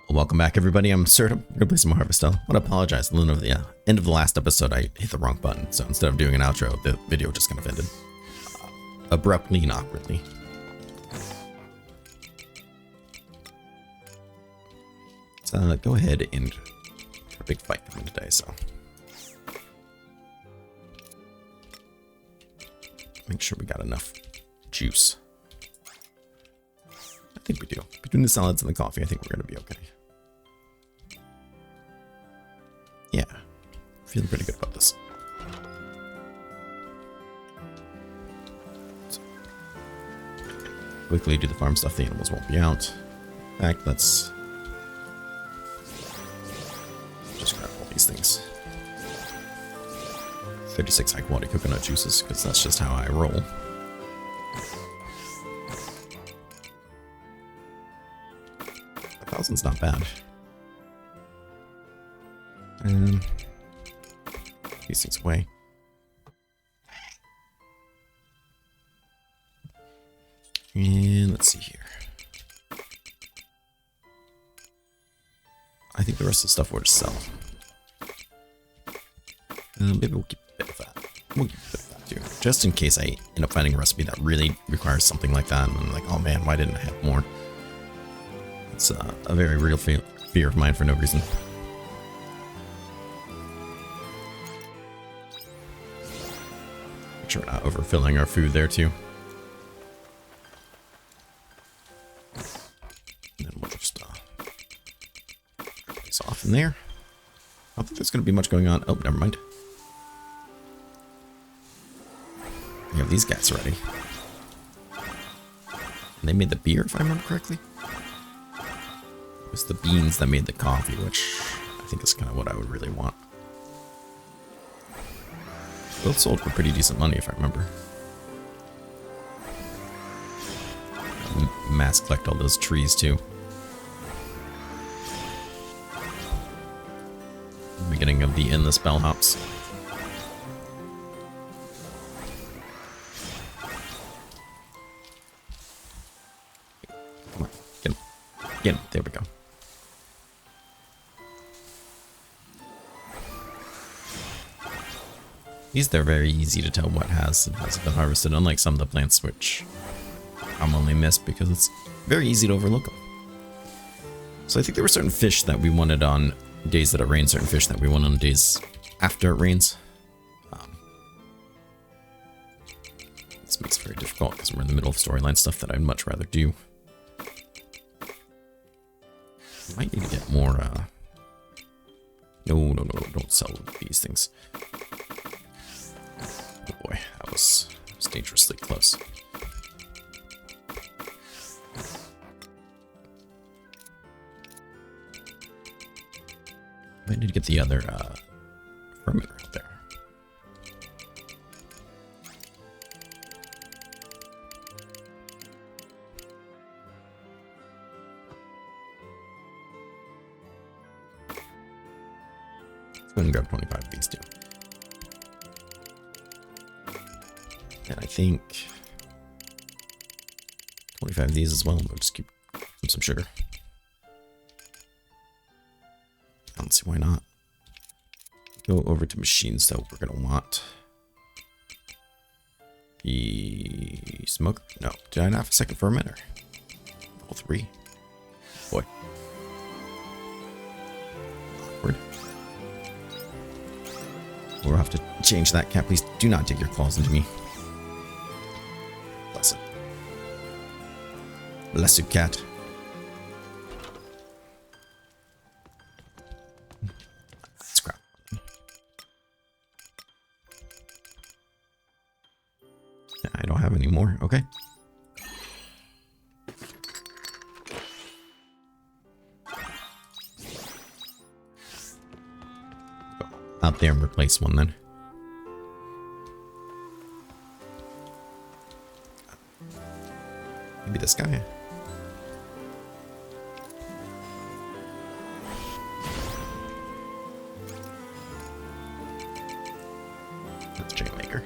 Welcome back, everybody. I'm Absurdum. We're gonna play some more Harvestella. I want to apologize. At the end of the last episode, I hit the wrong button, so instead of doing an outro, the video just kind of ended abruptly and awkwardly. So go ahead and got a big fight coming today. So make sure we got enough juice. I think we do. Between the salads and the coffee, I think we're gonna be okay. Yeah, feeling pretty good about this. So, quickly do the farm stuff. The animals won't be out. In fact, let's just grab all these things. 36 high quality coconut juices, because that's just how I roll. $1,000's not bad. These things away. And let's see here. I think the rest of the stuff we'll just sell. Maybe we'll keep a bit of that. We'll keep a bit of that too. Just in case I end up finding a recipe that really requires something like that. And I'm like, oh man, why didn't I have more? It's a very real fear of mine for no reason. Make sure we're not overfilling our food there too. And then we'll just this off in there. I don't think there's going to be much going on. Oh, never mind. We have these guys ready. And they made the beer, if I remember correctly. It was the beans that made the coffee, which I think is kind of what I would really want. Both sold for pretty decent money, if I remember. Mass collect all those trees, too. Beginning of the endless bellhops. Come on, get him. Get him. There we go. These, they're very easy to tell what has and hasn't been harvested, unlike some of the plants, which I'm only missed because it's very easy to overlook them. So I think there were certain fish that we wanted on days that it rained, certain fish that we want on days after it rains. This makes it very difficult because we're in the middle of storyline stuff that I'd much rather do. Might need to get more, no, don't sell these things. Oh boy, that was dangerously close. Might need to get the other fermenter out there. Let's go ahead and grab 25 of these too. And I think 25 of these as well. We'll just keep some sugar. I don't see why not. Go over to machines though. We're gonna want the smoker. No, did I not have a second fermenter? All three. Boy. Awkward. We'll have to change that. Cat, please do not dig your claws into me. Bless it. Bless you, cat. Scrap. I don't have any more. Okay. Go out there and replace one then. Maybe this guy. That's Chainmaker.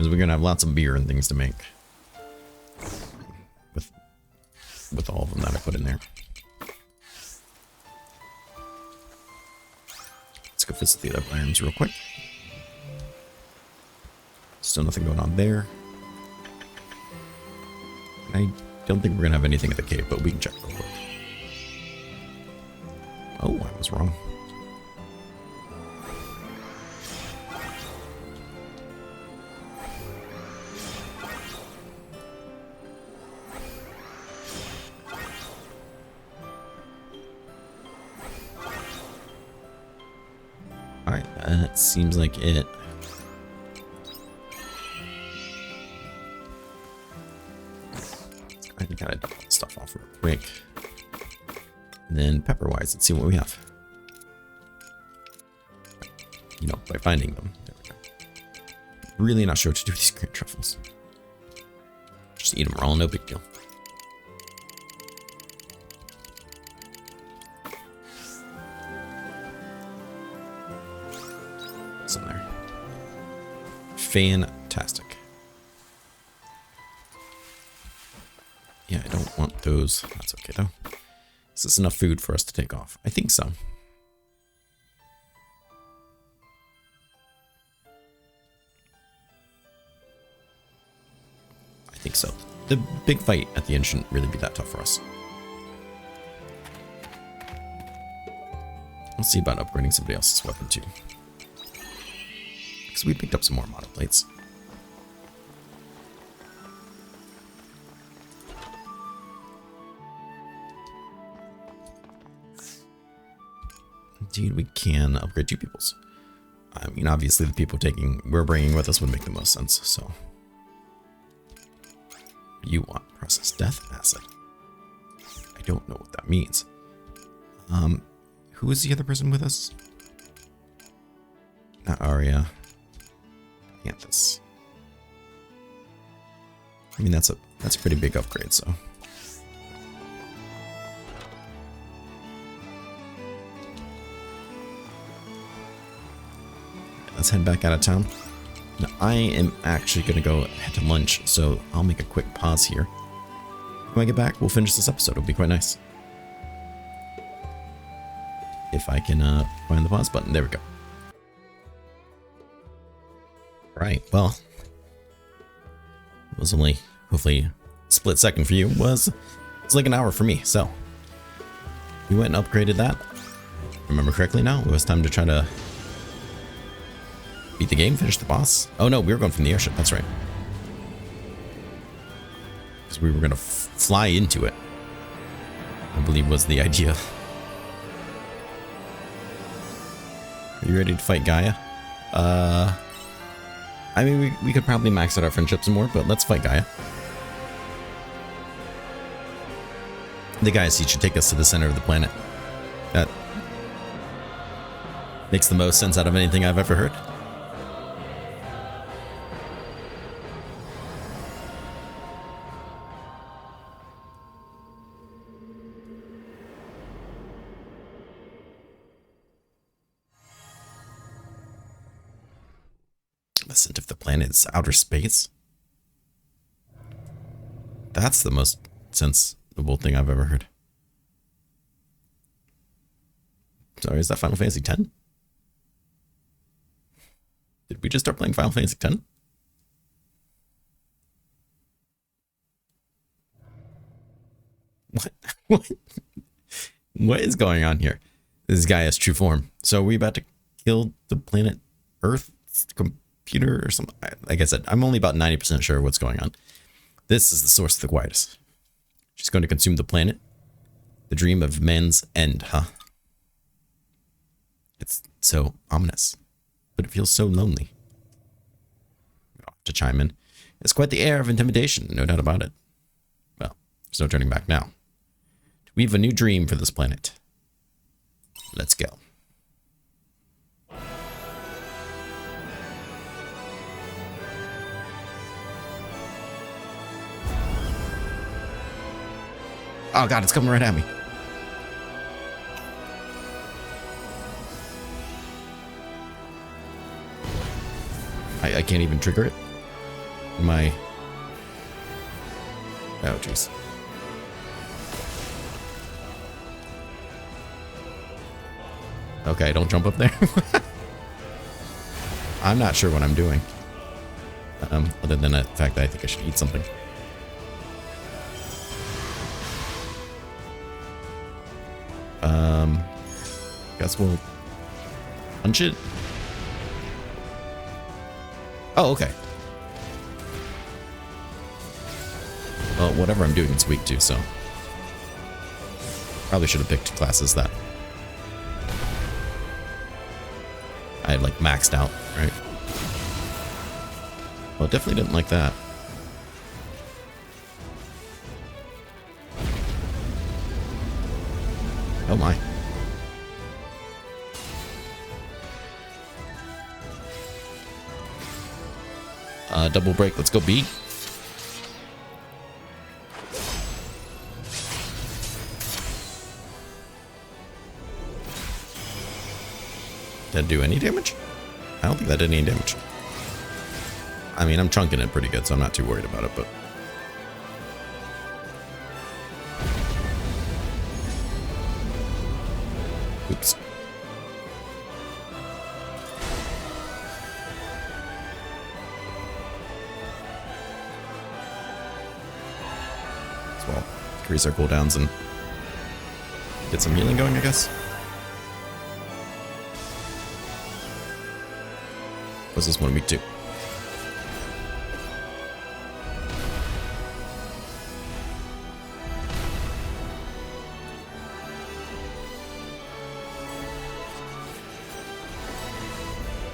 Because we're gonna have lots of beer and things to make. With all of them that I put in there. Let's go visit the other biomes real quick. Still nothing going on there. I don't think we're gonna have anything at the cave, but we can check real quick. Oh, I was wrong. Alright, that seems like it. I can kind of dump that stuff off real quick. And then pepper-wise, let's see what we have. You know, by finding them. There we go. Really not sure what to do with these green truffles. Just eat them raw, no big deal. What's in there? Fantastic. Yeah, I don't want those. That's okay though. Is this enough food for us to take off? I think so. I think so. The big fight at the end shouldn't really be that tough for us. Let's see about upgrading somebody else's weapon too. Because we picked up some more mono plates. Indeed, we can upgrade 2 peoples. I mean, obviously the people we're bringing with us would make the most sense, so. You want process death acid. I don't know what that means. Who is the other person with us? Not Arya. Quietus. I mean, that's a pretty big upgrade, so. Let's head back out of town. Now, I am actually going to go head to lunch, so I'll make a quick pause here. When I get back, we'll finish this episode. It'll be quite nice. If I can find the pause button. There we go. Right, well. It was only, hopefully, a split second for you. It was like an hour for me, so. We went and upgraded that. Remember correctly now? It was time to try to beat the game, finish the boss. Oh no, we were going from the airship, that's right. Because we were going to fly into it, I believe was the idea. Are you ready to fight Gaia? I mean, we could probably max out our friendship some more, but let's fight Gaia. The Gaia seat should take us to the center of the planet. That makes the most sense out of anything I've ever heard. The scent of the planet is outer space. That's the most sensible thing I've ever heard. Sorry, is that Final Fantasy X? Did we just start playing Final Fantasy X? What is going on here? This guy has true form. So are we about to kill the planet Earth computer or something? Like I said, I'm only about 90% sure what's going on. This is the source of the Quietus. She's going to consume the planet. The dream of man's end, huh? It's so ominous, but it feels so lonely. I'll have to chime in. It's quite the air of intimidation, no doubt about it. Well, there's no turning back now. To weave a new dream for this planet. Let's go. Oh god, it's coming right at me. I can't even trigger it. My... Oh, jeez. Okay, don't jump up there. I'm not sure what I'm doing. Other than the fact that I think I should eat something. Guess we'll punch it. Oh, okay. Well, whatever I'm doing, it's weak to, so probably should have picked classes that I had like maxed out, right? Well, definitely didn't like that. Oh my. Double break, let's go B. Did it do any damage? I don't think that did any damage. I mean, I'm chunking it pretty good, so I'm not too worried about it, but... Oops. As well, increase our cooldowns and get some healing going, I guess. What's this one week 2?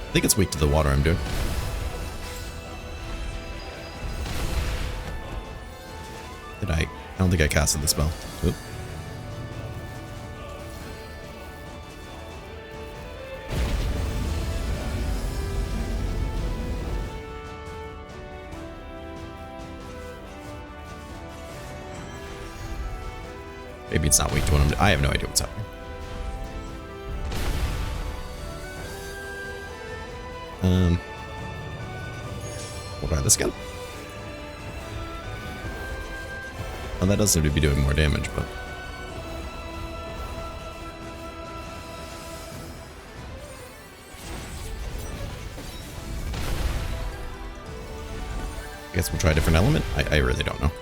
I think it's weak to the water I'm doing. Did I don't think I casted the spell. Oop. Maybe it's not weak to what I'm doing. I have no idea what's happening. We'll try this again. Well, that does seem to be doing more damage, but... I guess we'll try a different element? I really don't know.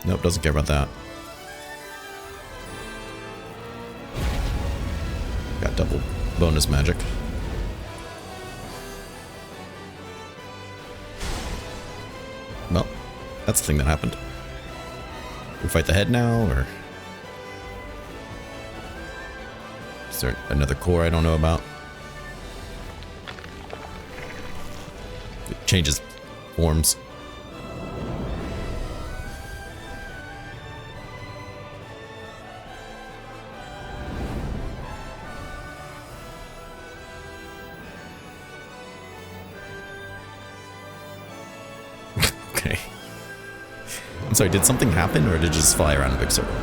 Nope, doesn't care about that. Got double bonus magic. Well, that's the thing that happened. We fight the head now, or... Is there another core I don't know about? It changes forms. I'm sorry, did something happen, or did it just fly around a big circle?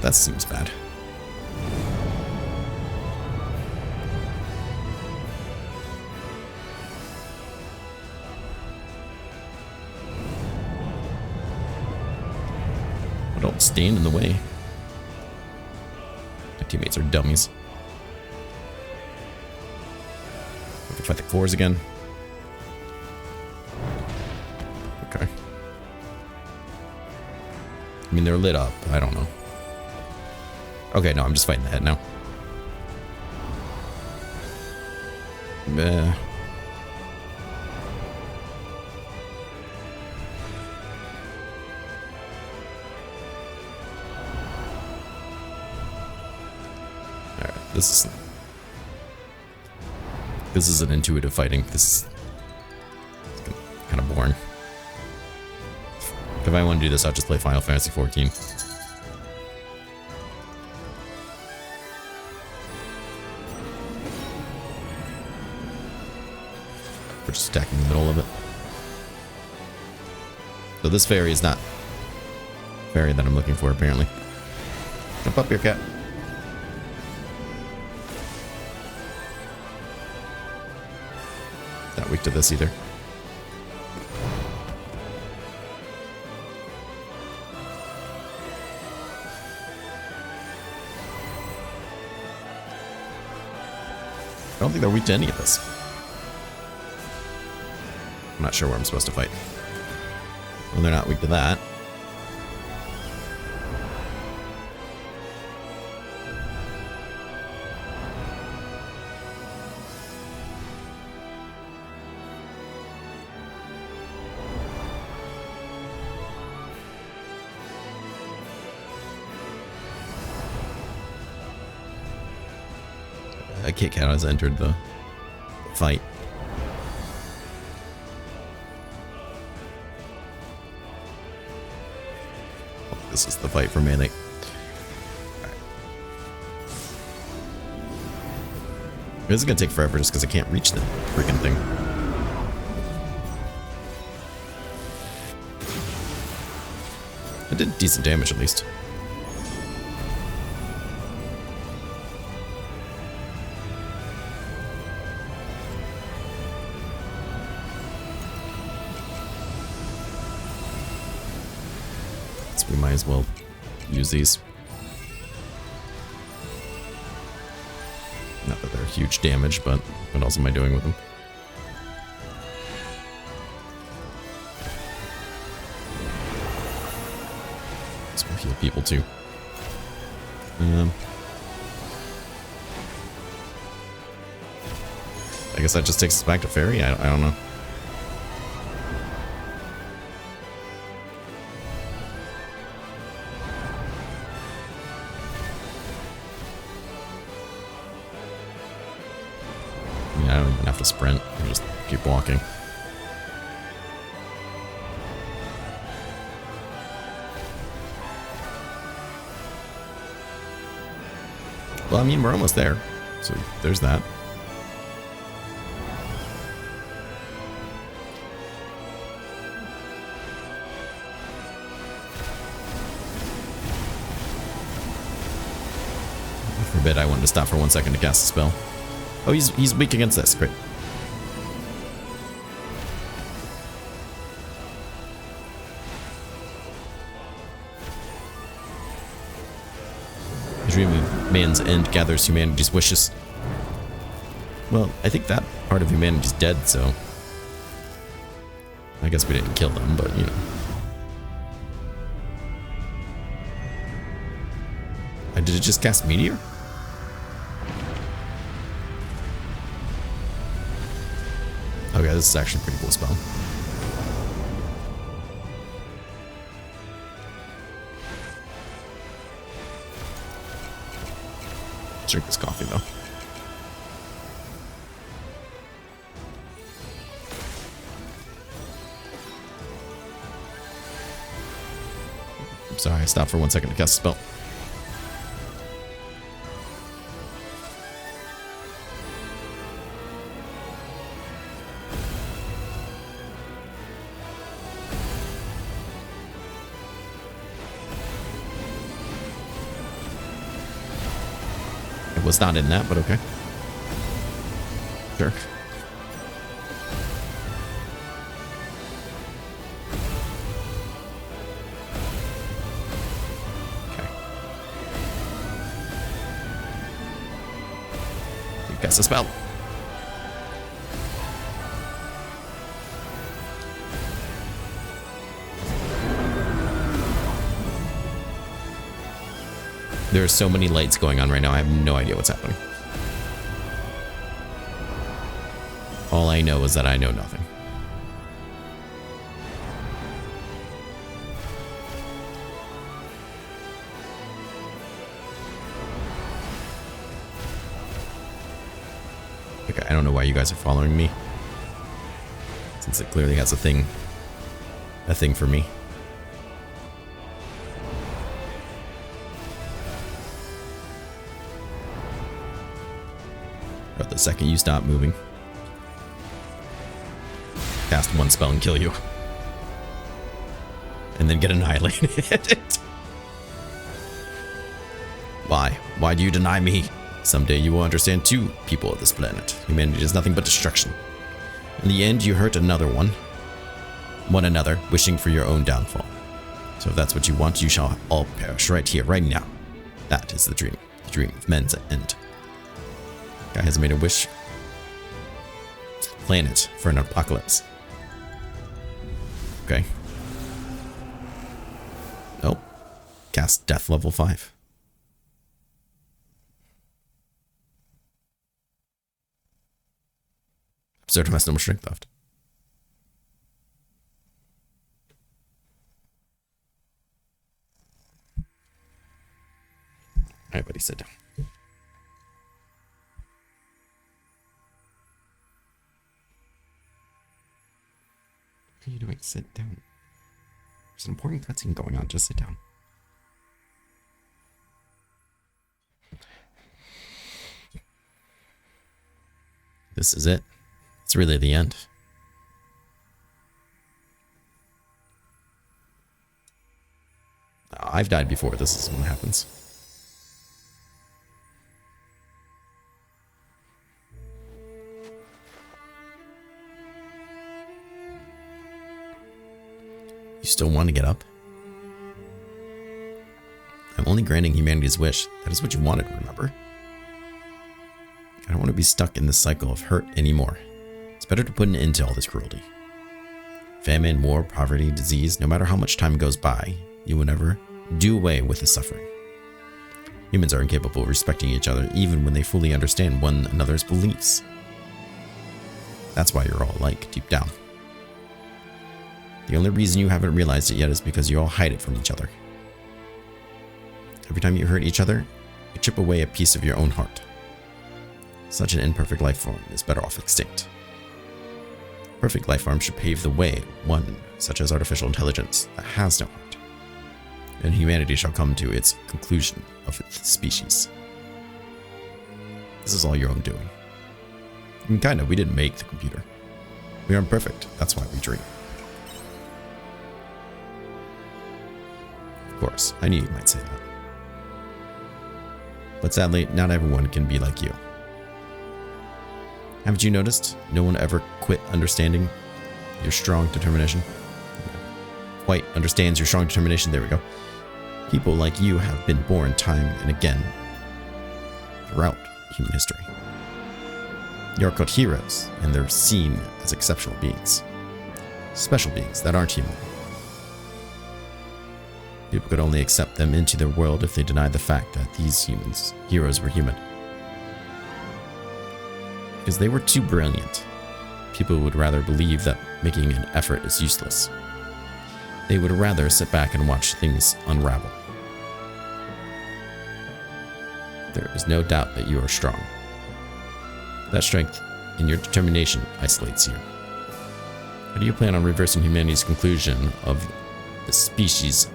That seems bad. Well, don't stand in the way. My teammates are dummies. Fight the cores again. Okay. I mean, they're lit up. I don't know. Okay, no, I'm just fighting the head now. Alright, this isn't intuitive fighting. This is kind of boring. If I want to do this, I'll just play Final Fantasy 14. We're just stacking in the middle of it. So this fairy is not the fairy that I'm looking for, apparently. Jump up here, cat. weak to this either. I don't think they're weak to any of this. I'm not sure where I'm supposed to fight. Well, they're not weak to that. A Kit Kat has entered the fight. This is the fight for melee. Right. This is gonna take forever just because I can't reach the freaking thing. I did decent damage at least. We might as well use these. Not that they're huge damage, but what else am I doing with them? This will heal people too. I guess that just takes us back to Fairy? I don't know. I don't even have to sprint. I just keep walking. Well, I mean, we're almost there. So there's that. I forbid I wanted to stop for 1 second to cast a spell. Oh, he's weak against this. Great. The dream of man's end gathers humanity's wishes. Well, I think that part of humanity's dead, so I guess we didn't kill them, but you know. Did it just cast Meteor? Okay, this is actually a pretty cool spell. Let's drink this coffee, though. I'm sorry, I stopped for 1 second to cast a spell. Was not in that, but okay. Sure. Okay. You cast a spell. There are so many lights going on right now, I have no idea what's happening. All I know is that I know nothing. Okay, I don't know why you guys are following me, since it clearly has a thing for me. But the second you stop moving, cast one spell and kill you. And then get annihilated. Why? Why do you deny me? Someday you will understand too, people of this planet. Humanity is nothing but destruction. In the end, you hurt one another, wishing for your own downfall. So if that's what you want, you shall all perish right here, right now. That is the dream of men's end. Guy has made a wish to the planet for an apocalypse. Okay. Nope. Cast death level 5. Absurdum has no more strength left. Alright, buddy, sit down. What are you doing? Sit down. There's an important cutscene going on. Just sit down. This is it. It's really the end. I've died before. This is what happens. You still want to get up? I'm only granting humanity's wish. That is what you wanted, remember? I don't want to be stuck in this cycle of hurt anymore. It's better to put an end to all this cruelty. Famine, war, poverty, disease, no matter how much time goes by, you will never do away with the suffering. Humans are incapable of respecting each other even when they fully understand one another's beliefs. That's why you're all alike, deep down. The only reason you haven't realized it yet is because you all hide it from each other. Every time you hurt each other, you chip away a piece of your own heart. Such an imperfect life form is better off extinct. Perfect life form should pave the way, one such as artificial intelligence that has no heart. And humanity shall come to its conclusion of its species. This is all your own doing. I mean, kinda, we didn't make the computer. We aren't perfect, that's why we dream. Of course, I knew you might say that. But sadly, not everyone can be like you. Haven't you noticed? No one ever quit understanding your strong determination. Quite understands your strong determination. There we go. People like you have been born time and again throughout human history. You are called heroes, and they're seen as exceptional beings. Special beings that aren't human. People could only accept them into their world if they denied the fact that these heroes were human. Because they were too brilliant. People would rather believe that making an effort is useless. They would rather sit back and watch things unravel. There is no doubt that you are strong. That strength in your determination isolates you. How do you plan on reversing humanity's conclusion of the species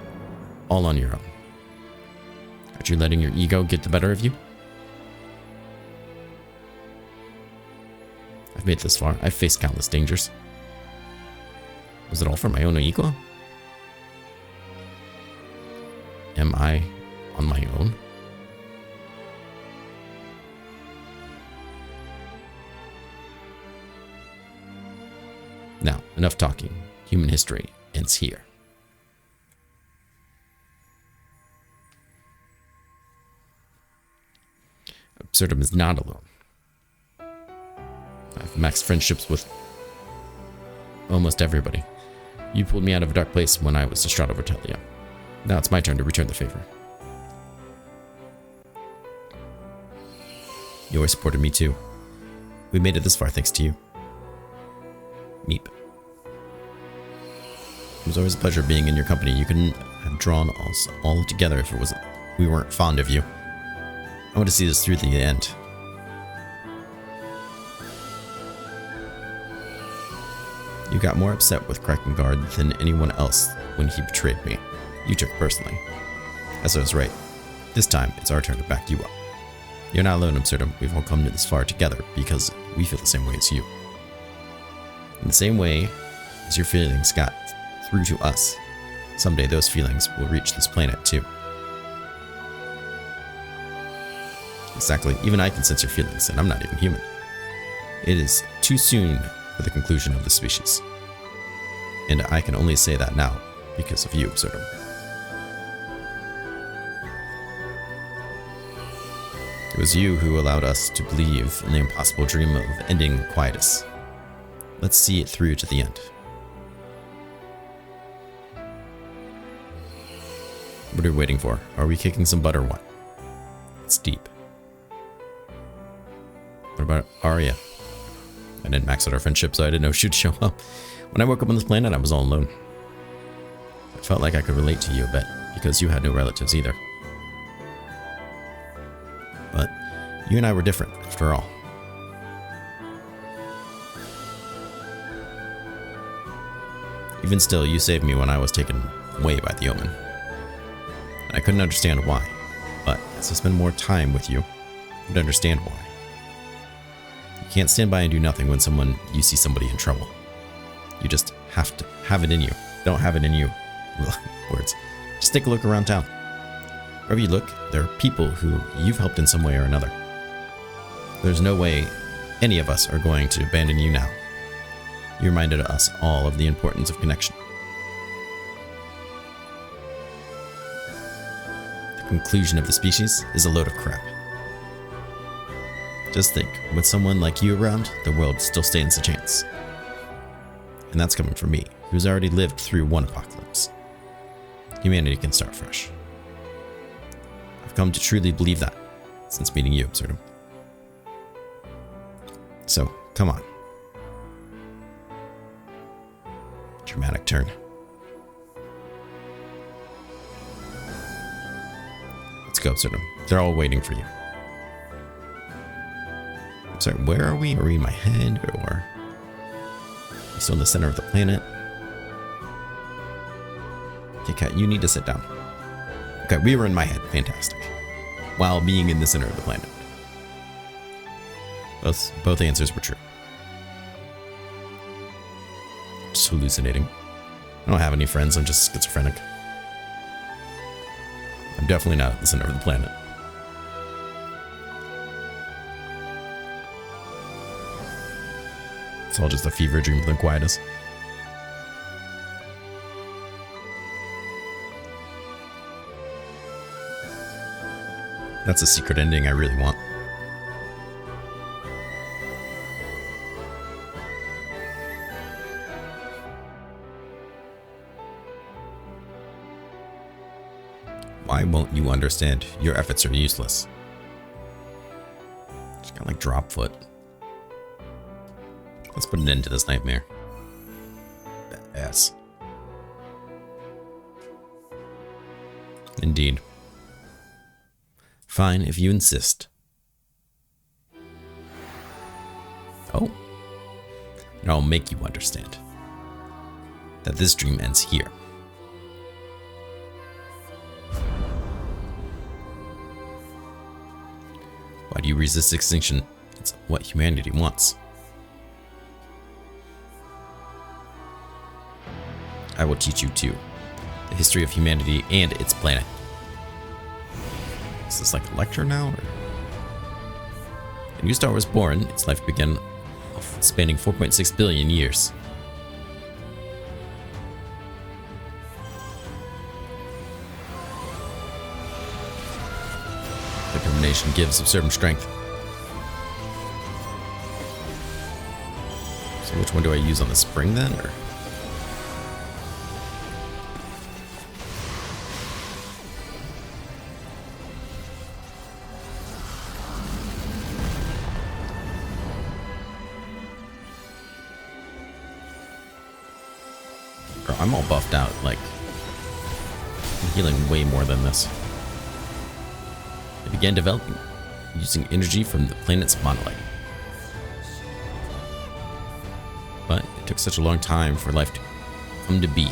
all on your own? Aren't you letting your ego get the better of you? I've made it this far. I've faced countless dangers. Was it all for my own ego? Am I on my own? Now, enough talking. Human history ends here. Absurdum is not alone. I've maxed friendships with almost everybody. You pulled me out of a dark place when I was distraught over Telia. Now it's my turn to return the favor. You always supported me too. We made it this far thanks to you. Meep. It was always a pleasure being in your company. You couldn't have drawn us all together if we weren't fond of you. I want to see this through to the end. You got more upset with Krakengard than anyone else when he betrayed me. You took it personally. As I was right. This time, it's our turn to back you up. You're not alone, Absurdum. We've all come to this far together because we feel the same way as you. In the same way as your feelings got through to us, someday those feelings will reach this planet too. Exactly. Even I can sense your feelings, and I'm not even human. It is too soon for the conclusion of the species. And I can only say that now because of you, Absurdum. It was you who allowed us to believe in the impossible dream of ending Quietus. Let's see it through to the end. What are we waiting for? Are we kicking some butt or what? It's deep. What about Arya? I didn't max out our friendship, so I didn't know she'd show up. When I woke up on this planet, I was all alone. I felt like I could relate to you a bit, because you had no relatives either. But you and I were different, after all. Even still, you saved me when I was taken away by the Omen. And I couldn't understand why, but as I spend more time with you, you'd understand why. You can't stand by and do nothing when you see somebody in trouble. You just have to have it in you. Don't have it in you. Words. Just take a look around town. Wherever you look, there are people who you've helped in some way or another. There's no way any of us are going to abandon you now. You reminded us all of the importance of connection. The conclusion of the species is a load of crap. Just think, with someone like you around, the world still stands a chance. And that's coming from me, who's already lived through one apocalypse. Humanity can start fresh. I've come to truly believe that since meeting you, Absurdum. So, come on. Dramatic turn. Let's go, Absurdum. They're all waiting for you. I'm sorry, where are we? Are we in my head, or are we still in the center of the planet? Okay, Cat, you need to sit down. Okay, we were in my head. Fantastic. While being in the center of the planet. Both answers were true. Just hallucinating. I don't have any friends, I'm just schizophrenic. I'm definitely not at the center of the planet. It's all just a fever dream of the Quietus. That's a secret ending I really want. Why won't you understand? Your efforts are useless. Just kind of like drop foot. Let's put an end to this nightmare. Badass. Indeed. Fine, if you insist. Oh. And I'll make you understand that this dream ends here. Why do you resist extinction? It's what humanity wants. I will teach you too. The history of humanity and its planet. Is this like a lecture now? Or? A new star was born. Its life began spanning 4.6 billion years. Determination gives Absurdum strength. So which one do I use on the spring then? Or? I'm all buffed out, like, I'm healing way more than this. It began developing using energy from the planet's monolith. But it took such a long time for life to come to be.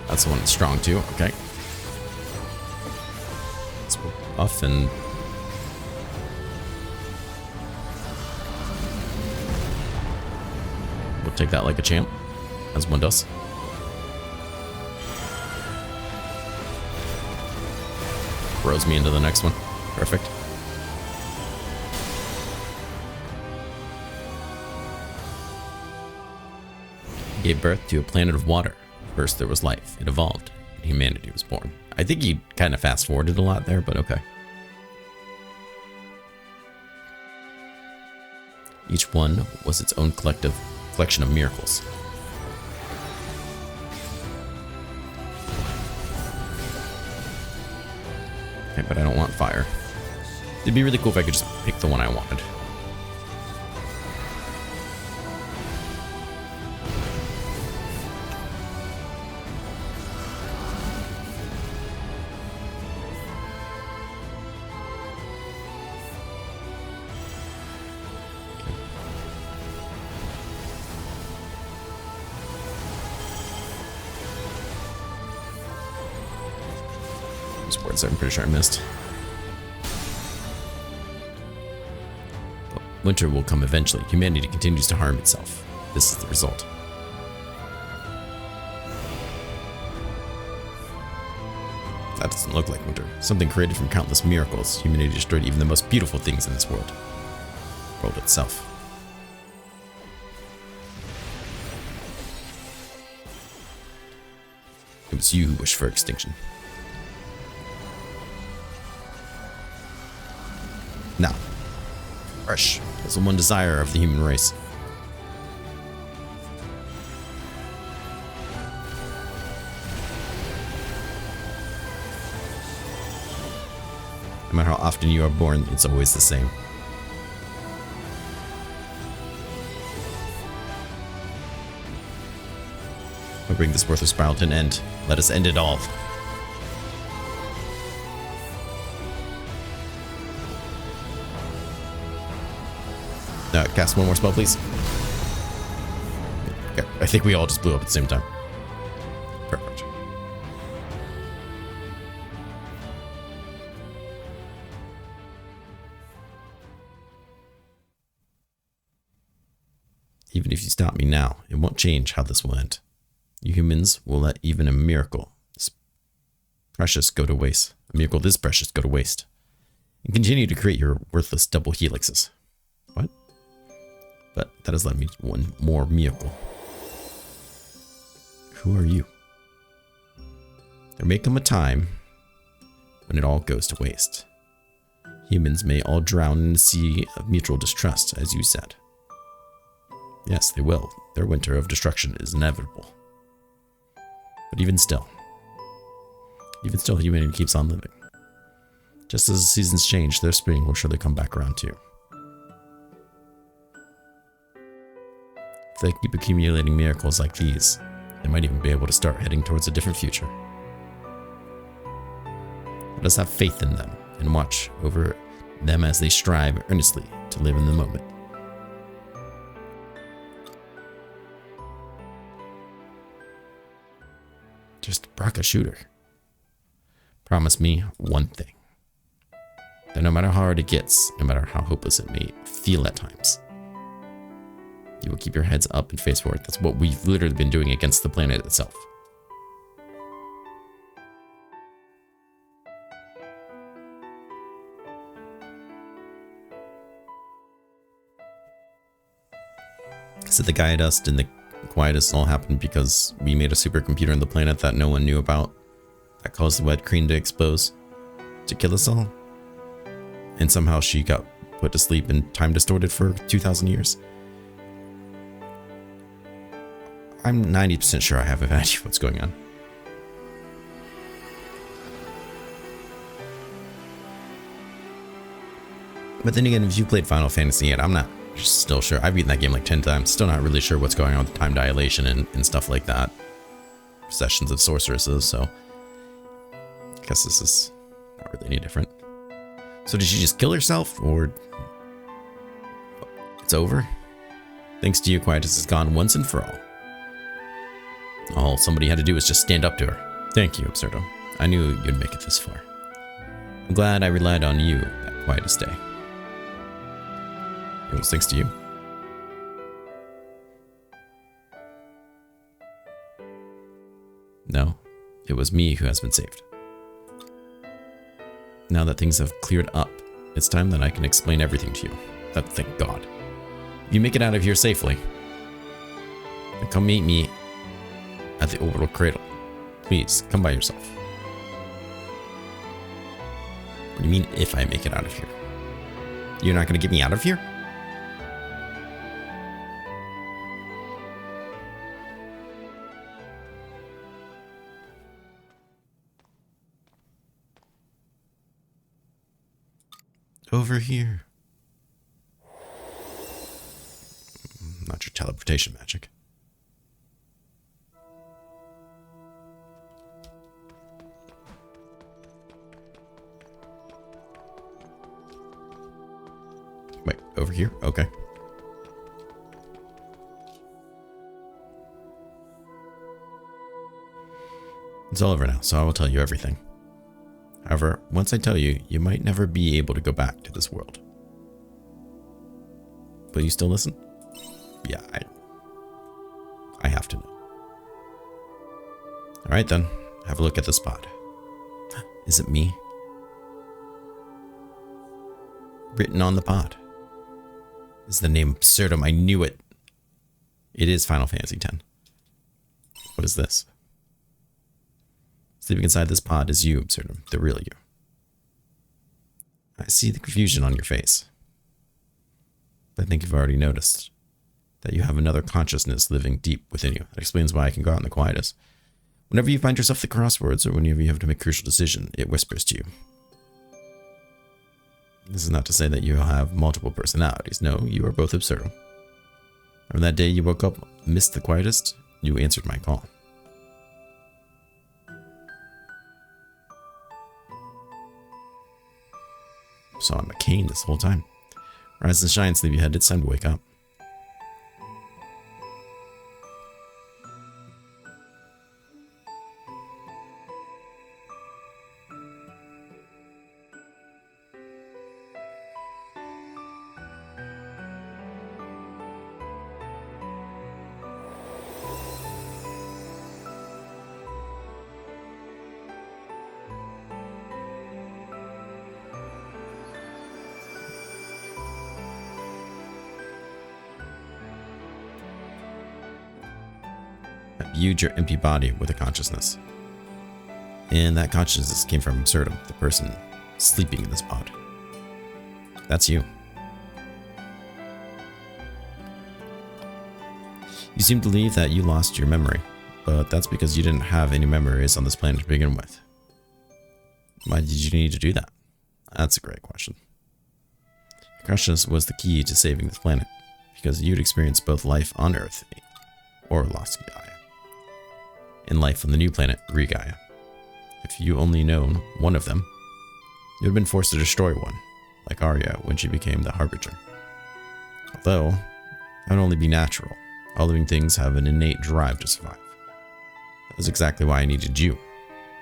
That's the one that's strong too, okay. Let's buff and... Take that like a champ, as one does. Throws me into the next one. Perfect. He gave birth to a planet of water. First there was life. It evolved, and humanity was born. I think he kind of fast-forwarded a lot there, but okay. Each one was its own collection of miracles. Okay, but I don't want fire. It'd be really cool if I could just pick the one I wanted. Sports I'm pretty sure I missed. But winter will come eventually. Humanity continues to harm itself. This is the result. That doesn't look like winter. Something created from countless miracles. Humanity destroyed even the most beautiful things in this world. The world itself. It was you who wished for extinction. Now, fresh is the one desire of the human race. No matter how often you are born, it's always the same. I'll bring this worthless spiral to an end. Let us end it all. Cast one more spell, please. Okay, I think we all just blew up at the same time. Perfect. Even if you stop me now, it won't change how this will end. You humans will let even a miracle this precious go to waste. A miracle this precious go to waste. And continue to create your worthless double helixes. What? But that has led me to one more miracle. Who are you? There may come a time when it all goes to waste. Humans may all drown in a sea of mutual distrust, as you said. Yes, they will. Their winter of destruction is inevitable. But even still, humanity keeps on living. Just as the seasons change, their spring will surely come back around too. If they keep accumulating miracles like these, they might even be able to start heading towards a different future. Let us have faith in them and watch over them as they strive earnestly to live in the moment. Just Brock a shooter. Promise me one thing. That no matter how hard it gets, no matter how hopeless it may feel at times, you will keep your heads up and face forward. That's what we've literally been doing against the planet itself. So the Quietus and the Quietus all happened because we made a supercomputer on the planet that no one knew about. That caused the Wet Queen to expose, to kill us all. And somehow she got put to sleep and time distorted for 2,000 years. I'm 90% sure I have an idea what's going on. But then again, if you played Final Fantasy yet, I'm not still sure. I've beaten that game like 10 times. Still not really sure what's going on with time dilation and stuff like that. Sessions of sorceresses, so I guess this is not really any different. So did she just kill herself, or it's over? Thanks to you, Quietus is gone once and for all. All somebody had to do was just stand up to her. Thank you, Absurdum. I knew you'd make it this far. I'm glad I relied on you that Quietus day. It was thanks to you. No, it was me who has been saved. Now that things have cleared up, it's time that I can explain everything to you. Thank God. If you make it out of here safely, then come meet me at the orbital cradle. Please, come by yourself. What do you mean, if I make it out of here? You're not going to get me out of here? Over here. Not your teleportation magic. Wait, over here? Okay. It's all over now, so I will tell you everything. However, once I tell you, you might never be able to go back to this world. Will you still listen? Yeah, I have to know. Alright then, have a look at this pod. Is it me? Written on the pod is the name Absurdum. I knew it. It is Final Fantasy X. What is this? Sleeping inside this pod is you, Absurdum, the real you. I see the confusion on your face. But I think you've already noticed that you have another consciousness living deep within you. That explains why I can go out in the Quietus. Whenever you find yourself at the crossroads or whenever you have to make a crucial decision, it whispers to you. This is not to say that you have multiple personalities. No, you are both Absurdum. From that day you woke up, missed the Quietus, you answered my call. So I'm a cane this whole time. Rise and shine, sleepyhead. It's time to wake up. Viewed your empty body with a consciousness. And that consciousness came from Absurdum, the person sleeping in this pod. That's you. You seem to believe that you lost your memory, but that's because you didn't have any memories on this planet to begin with. Why did you need to do that? That's a great question. Your consciousness was the key to saving this planet, because you'd experienced both life on Earth or lost Gaia, and life on the new planet, Gaia. If you only known one of them, you would have been forced to destroy one, like Arya when she became the Harbinger. Although, that would only be natural. All living things have an innate drive to survive. That was exactly why I needed you.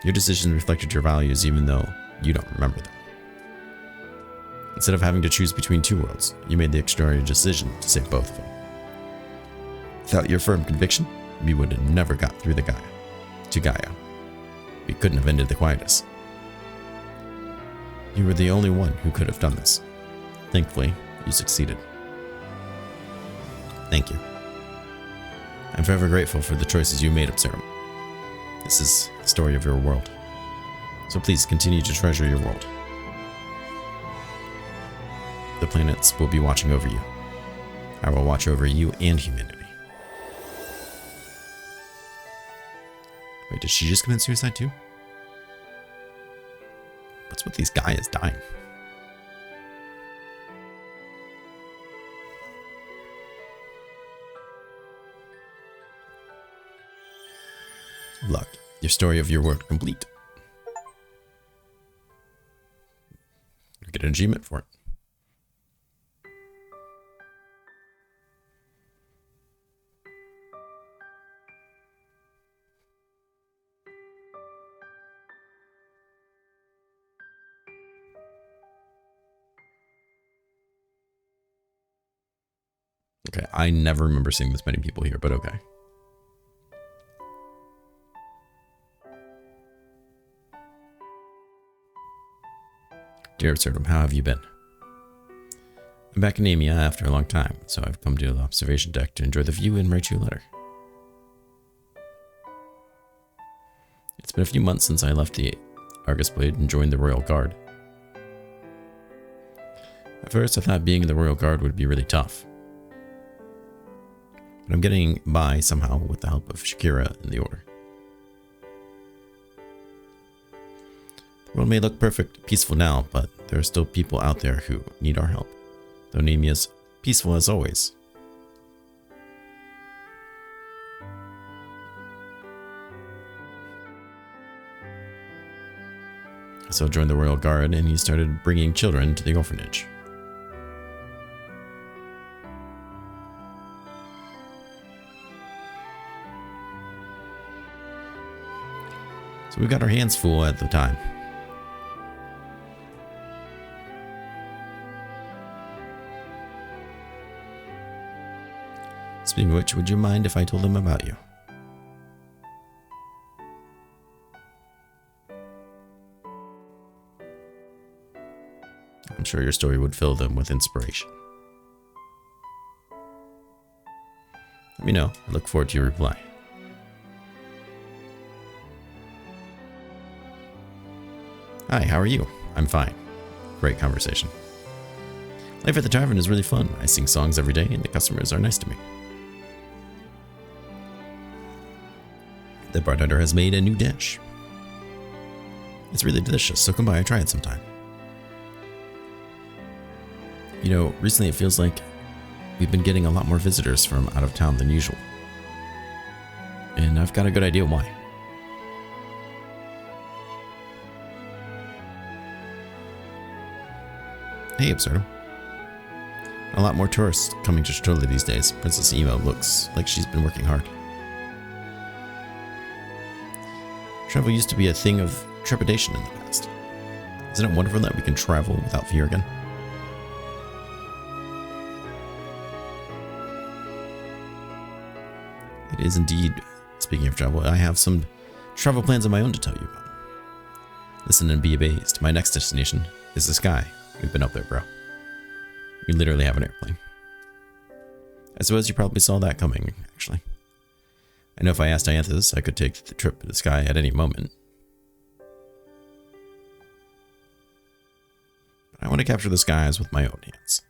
Your decisions reflected your values even though you don't remember them. Instead of having to choose between two worlds, you made the extraordinary decision to save both of them. Without your firm conviction, we would have never got through to Gaia. We couldn't have ended the Quietus. You were the only one who could have done this. Thankfully, you succeeded. Thank you. I'm forever grateful for the choices you made, Absurdum. This is the story of your world. So please continue to treasure your world. The planets will be watching over you. I will watch over you and humanity. Wait, did she just commit suicide too? What's with these guys dying? Luck, your story of your world complete. You get an achievement for it. Okay, I never remember seeing this many people here, but okay. Dear Absurdum, how have you been? I'm back in Amia after a long time, so I've come to the observation deck to enjoy the view and write you a letter. It's been a few months since I left the Argus Blade and joined the Royal Guard. At first, I thought being in the Royal Guard would be really tough. But I'm getting by somehow with the help of Shakira and the Order. The world may look perfect, peaceful now, but there are still people out there who need our help. Though Nemi is peaceful as always. So I joined the Royal Guard and he started bringing children to the orphanage. So we got our hands full at the time. Speaking of which, would you mind if I told them about you? I'm sure your story would fill them with inspiration. Let me know. I look forward to your reply. Hi, how are you? I'm fine. Great conversation. Life at the tavern is really fun. I sing songs every day and the customers are nice to me. The bartender has made a new dish. It's really delicious, so come by and try it sometime. You know, recently it feels like we've been getting a lot more visitors from out of town than usual. And I've got a good idea why. Hey, Absurdum. A lot more tourists coming to Shatola these days. Princess Emo looks like she's been working hard. Travel used to be a thing of trepidation in the past. Isn't it wonderful that we can travel without fear again? It is indeed. Speaking of travel, I have some travel plans of my own to tell you about. Listen and be amazed. My next destination is the sky. We've been up there, bro. We literally have an airplane. I suppose you probably saw that coming, actually. I know if I asked Ianthus, I could take the trip to the sky at any moment. But I want to capture the skies with my own hands.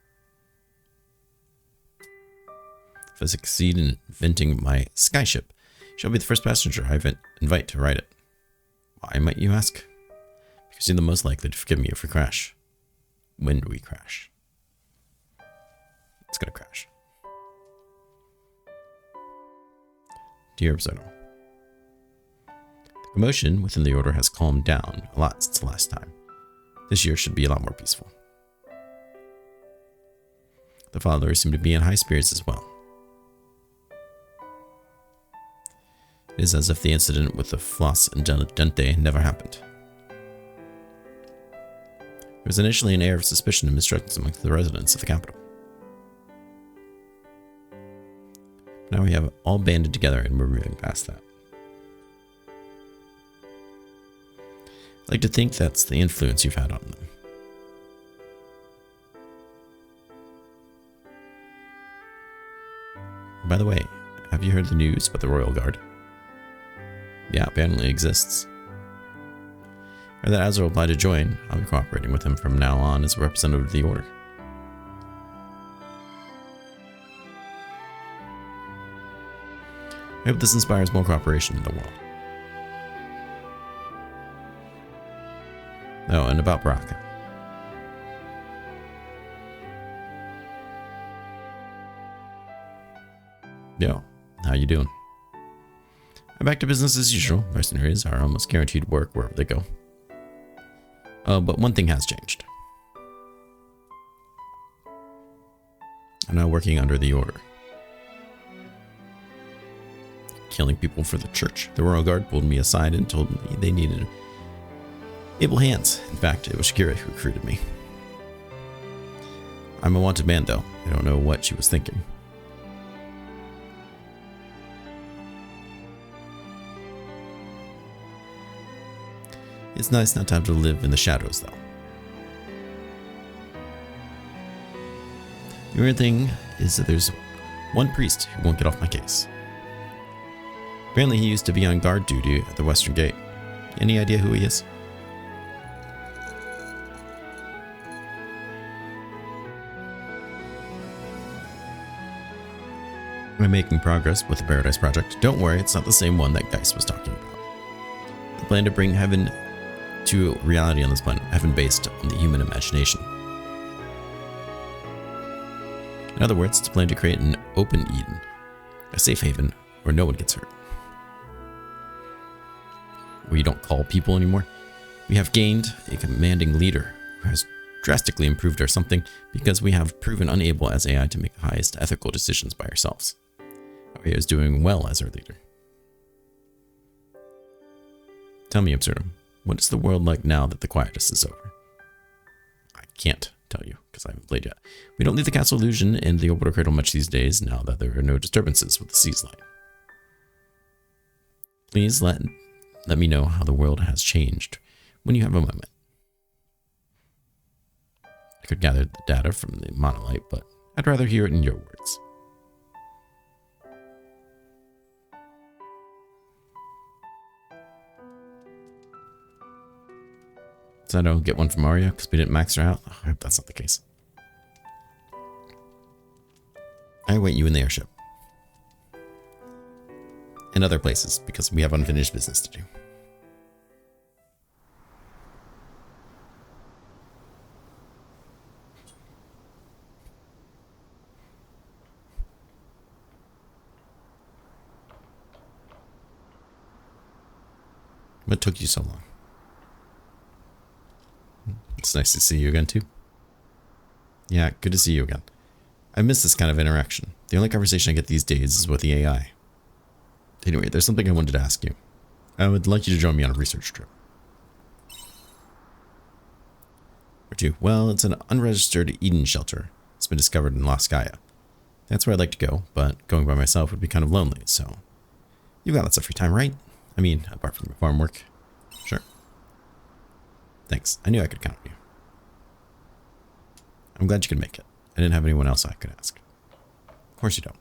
If I succeed in inventing my skyship, she'll be the first passenger I invite to ride it. Why, might you ask? Because you're the most likely to forgive me if we crash. When do we crash? It's gonna crash. Dear Absurdum, the commotion within the Order has calmed down a lot since the last time. This year should be a lot more peaceful. The followers seem to be in high spirits as well. It is as if the incident with the floss and dente never happened. There was initially an air of suspicion and mistrust amongst the residents of the capital. Now we have all banded together and we're moving past that. I like to think that's the influence you've had on them. By the way, have you heard the news about the Royal Guard? Yeah, apparently it exists. Or that Azra will apply to join. I'll be cooperating with him from now on as a representative of the Order. I hope this inspires more cooperation in the world. Oh, and about Baraka. Yo, how you doing? I'm back to business as usual. Mercenaries are almost guaranteed work wherever they go. But one thing has changed. I'm now working under the Order. Killing people for the church. The Royal Guard pulled me aside and told me they needed able hands. In fact, it was Shakira who recruited me. I'm a wanted man, though. I don't know what she was thinking. It's nice not to have to live in the shadows, though. The only thing is that there's one priest who won't get off my case. Apparently he used to be on guard duty at the Western Gate. Any idea who he is? I'm making progress with the Paradise Project. Don't worry, it's not the same one that Geist was talking about. The plan to bring heaven to reality on this planet, heaven based on the human imagination. In other words, it's a plan to create an open Eden, a safe haven where no one gets hurt. Where you don't call people anymore. We have gained a commanding leader who has drastically improved our something because we have proven unable as AI to make the highest ethical decisions by ourselves. AI is doing well as our leader. Tell me, Absurdum, what is the world like now that the Quietus is over? I can't tell you, because I haven't played yet. We don't leave the Castle Illusion and the Orbital Cradle much these days, now that there are no disturbances with the sea's line. Please let me know how the world has changed when you have a moment. I could gather the data from the monolith, but I'd rather hear it in your words. So I don't get one from Arya because we didn't max her out? Oh, I hope that's not the case. I await you in the airship. And other places, because we have unfinished business to do. What took you so long? It's nice to see you again, too. Yeah, good to see you again. I miss this kind of interaction. The only conversation I get these days is with the AI. Anyway, there's something I wanted to ask you. I would like you to join me on a research trip. Where to? Well, it's an unregistered Eden shelter. It's been discovered in Lost Gaia. That's where I'd like to go, but going by myself would be kind of lonely, so... You've got lots of free time, right? I mean, apart from your farm work. Sure. Thanks. I knew I could count on you. I'm glad you could make it. I didn't have anyone else I could ask. Of course you don't.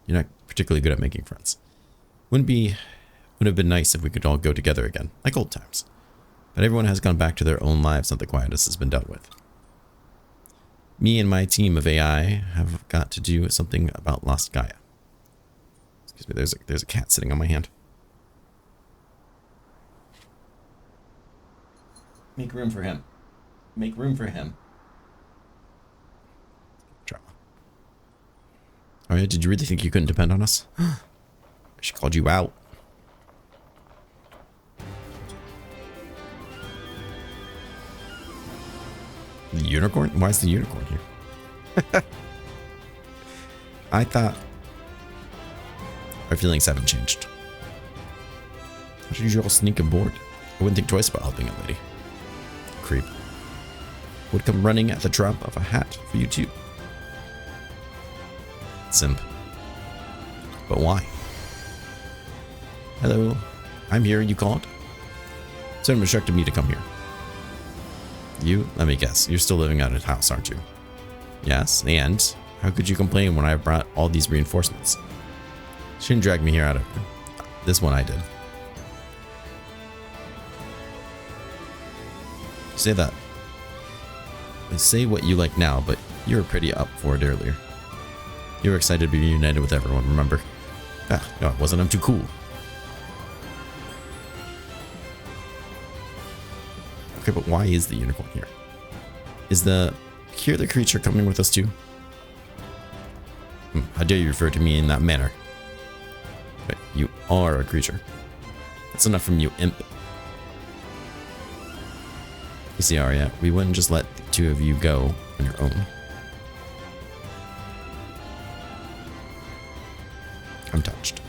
You're not particularly good at making friends. Would have been nice if we could all go together again, like old times. But everyone has gone back to their own lives now the Quietus has been dealt with. Me and my team of AI have got to do something about Lost Gaia. Excuse me, there's a cat sitting on my hand. Make room for him. Make room for him. Drama. Oh yeah, did you really think you couldn't depend on us? She called you out. The unicorn? Why is the unicorn here? I thought our feelings haven't changed. How did you all sneak aboard? I wouldn't think twice about helping a lady. Creep. Would come running at the drop of a hat for you too. Simp. But why? Hello, I'm here, you called? Someone instructed me to come here. You? Let me guess, you're still living at his house, aren't you? Yes, and how could you complain when I brought all these reinforcements? Shouldn't drag me here out of this one I did. Say that. Say what you like now, but you were pretty up for it earlier. You were excited to be reunited with everyone, remember? Ah, no, it wasn't. I'm too cool. Okay, but why is the unicorn here? Is the creature coming with us too? How dare you refer to me in that manner? But you are a creature. That's enough from you, imp. You see, Arya, we wouldn't just let the two of you go on your own. I'm touched.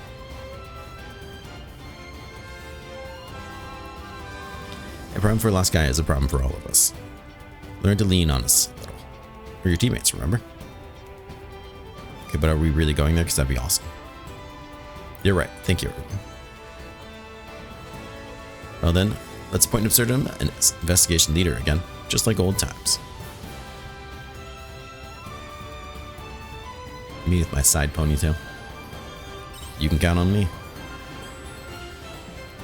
A problem for Lost Gaia is a problem for all of us. Learn to lean on us a little. We're your teammates, remember? Okay, but are we really going there? Because that'd be awesome. You're right. Thank you, everyone. Well then, let's appoint Absurdum an investigation leader again, just like old times. Me with my side ponytail. You can count on me.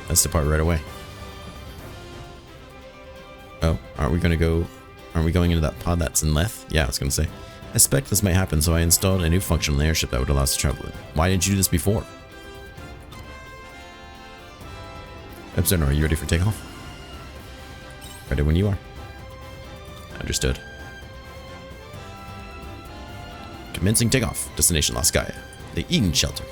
Let's depart right away. Oh, aren't we going into that pod that's in Leth? Yeah, I was gonna say. I suspect this might happen, so I installed a new function on the airship that would allow us to travel it. Why didn't you do this before? Absurdum, are you ready for takeoff? Ready when you are. Understood. Commencing takeoff. Destination Las Gaia. The Eden Shelter.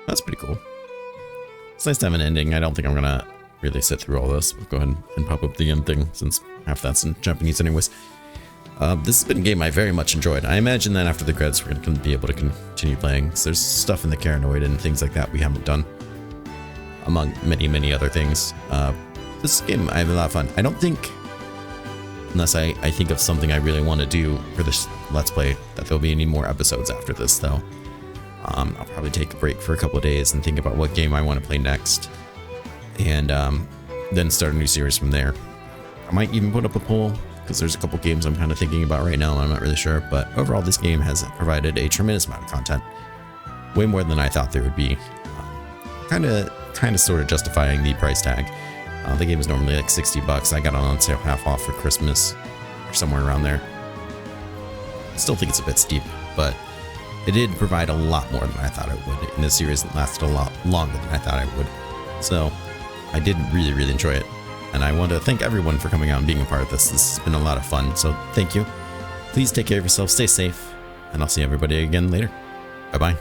That's pretty cool. It's nice to have an ending. I don't think I'm gonna really sit through all this. We'll go ahead and pop up the end thing since half that's in Japanese anyways. This has been a game I very much enjoyed. I imagine that after the credits we're going to be able to continue playing. So there's stuff in the Caranoid and things like that we haven't done, among many other things. This game, I have a lot of fun. I don't think, unless I think of something I really want to do for this Let's Play, that there'll be any more episodes after this though. I'll probably take a break for a couple of days and think about what game I want to play next. And then start a new series from there. I might even put up a poll, because there's a couple games I'm kind of thinking about right now and I'm not really sure. But overall, this game has provided a tremendous amount of content. Way more than I thought there would be. Kind of sort of justifying the price tag. The game is normally like $60. I got it on sale half off for Christmas, or somewhere around there. I still think it's a bit steep, but it did provide a lot more than I thought it would in a series that lasted a lot longer than I thought it would. So I did really enjoy it. And I want to thank everyone for coming out and being a part of this. This has been a lot of fun, so thank you. Please take care of yourself, stay safe, and I'll see everybody again later. Bye-bye.